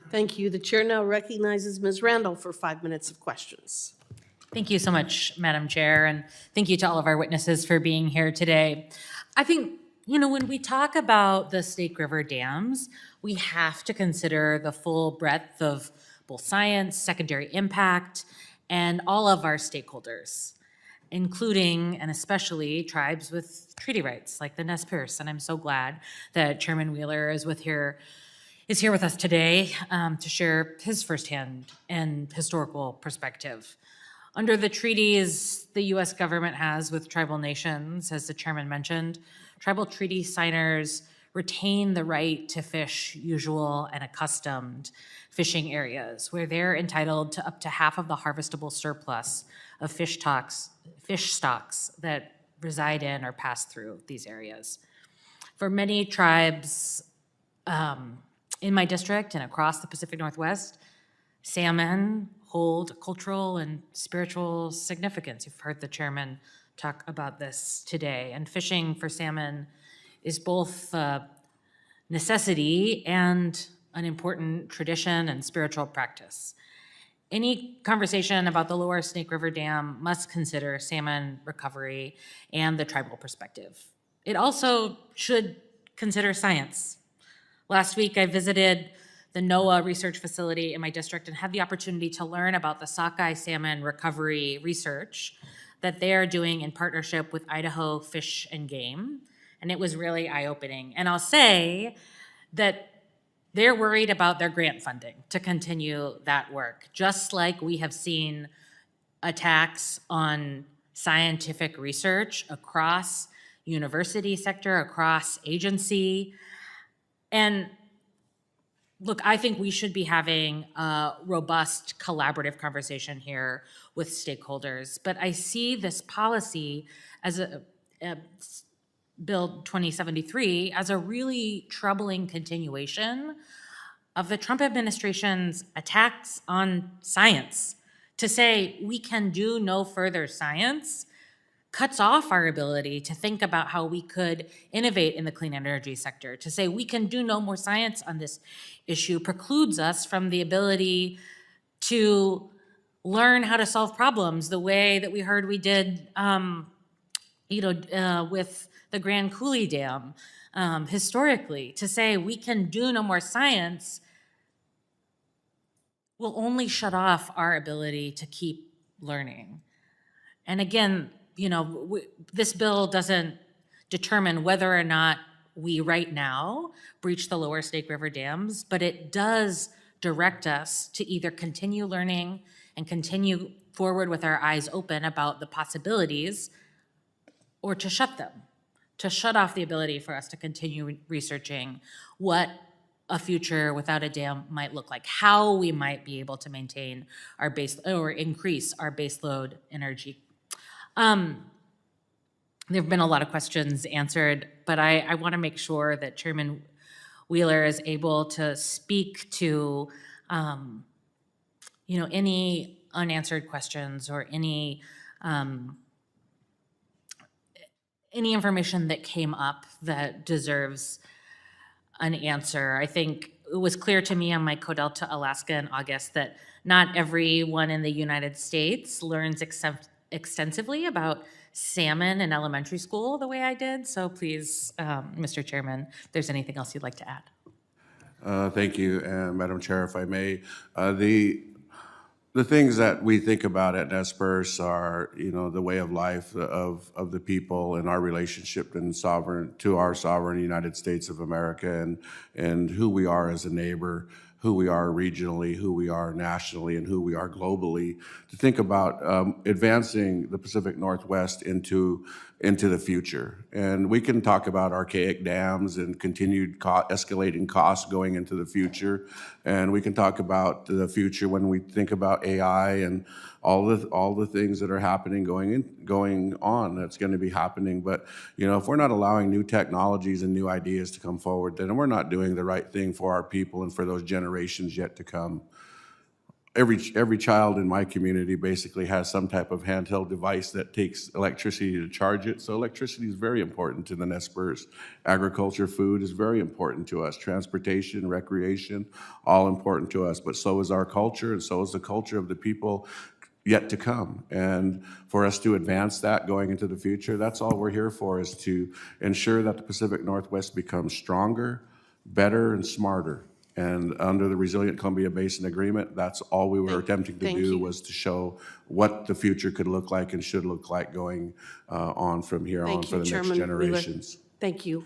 Thank you. The chair now recognizes Ms. Randall for 5 minutes of questions. Thank you so much, Madam Chair, and thank you to all of our witnesses for being here today. I think, when we talk about the Snake River dams, we have to consider the full breadth of both science, secondary impact, and all of our stakeholders, including and especially tribes with treaty rights like the Nez Perce. And I'm so glad that Chairman Wheeler is here with us today to share his firsthand and historical perspective. Under the treaties the U.S. government has with tribal nations, as the chairman mentioned, tribal treaty signers retain the right to fish usual and accustomed fishing areas, where they're entitled to up to half of the harvestable surplus of fish stocks that reside in or pass through these areas. For many tribes in my district and across the Pacific Northwest, salmon hold cultural and spiritual significance. You've heard the chairman talk about this today. And fishing for salmon is both a necessity and an important tradition and spiritual practice. Any conversation about the Lower Snake River Dam must consider salmon recovery and the tribal perspective. It also should consider science. Last week, I visited the NOAA research facility in my district and had the opportunity to learn about the sockeye salmon recovery research that they are doing in partnership with Idaho Fish and Game. And it was really eye-opening. And I'll say that they're worried about their grant funding to continue that work, just like we have seen attacks on scientific research across university sector, across agency. And look, I think we should be having a robust collaborative conversation here with stakeholders, but I see this policy as a Bill 2073 as a really troubling continuation of the Trump administration's attacks on science. To say we can do no further science cuts off our ability to think about how we could innovate in the clean energy sector. To say we can do no more science on this issue precludes us from the ability to learn how to solve problems the way that we heard we did with the Grand Coulee Dam historically. To say we can do no more science will only shut off our ability to keep learning. And again, this bill doesn't determine whether or not we right now breach the Lower Snake River dams, but it does direct us to either continue learning and continue forward with our eyes open about the possibilities, or to shut them, to shut off the ability for us to continue researching what a future without a dam might look like, how we might be able to maintain our base or increase our baseload energy. There have been a lot of questions answered, but I want to make sure that Chairman Wheeler is able to speak to, any unanswered questions or any information that came up that deserves an answer. I think it was clear to me on my Codel to Alaska in August that not everyone in the United States learns extensively about salmon in elementary school the way I did. So please, Mr. Chairman, if there's anything else you'd like to add. Thank you, Madam Chair, if I may. The things that we think about at Nez Perce are, the way of life of the people and our relationship to our sovereign United States of America, and who we are as a neighbor, who we are regionally, who we are nationally, and who we are globally, to think about advancing the Pacific Northwest into the future. And we can talk about archaic dams and continued escalating costs going into the future. And we can talk about the future when we think about AI and all the things that are happening going on that's going to be happening. But if we're not allowing new technologies and new ideas to come forward, then we're not doing the right thing for our people and for those generations yet to come. every child in my community basically has some type of handheld device that takes electricity to charge it. So electricity is very important to the Nez Spurs. Agriculture, food is very important to us. Transportation, recreation, all important to us. But so is our culture, and so is the culture of the people yet to come. And for us to advance that going into the future, that's all we're here for, is to ensure that the Pacific Northwest becomes stronger, better, and smarter. And under the Resilient Columbia Basin Agreement, that's all we were attempting to thank do, you. was to show what the future could look like and should look like going on from here on Thank for you, the next Chairman Wheeler. generations. Thank you.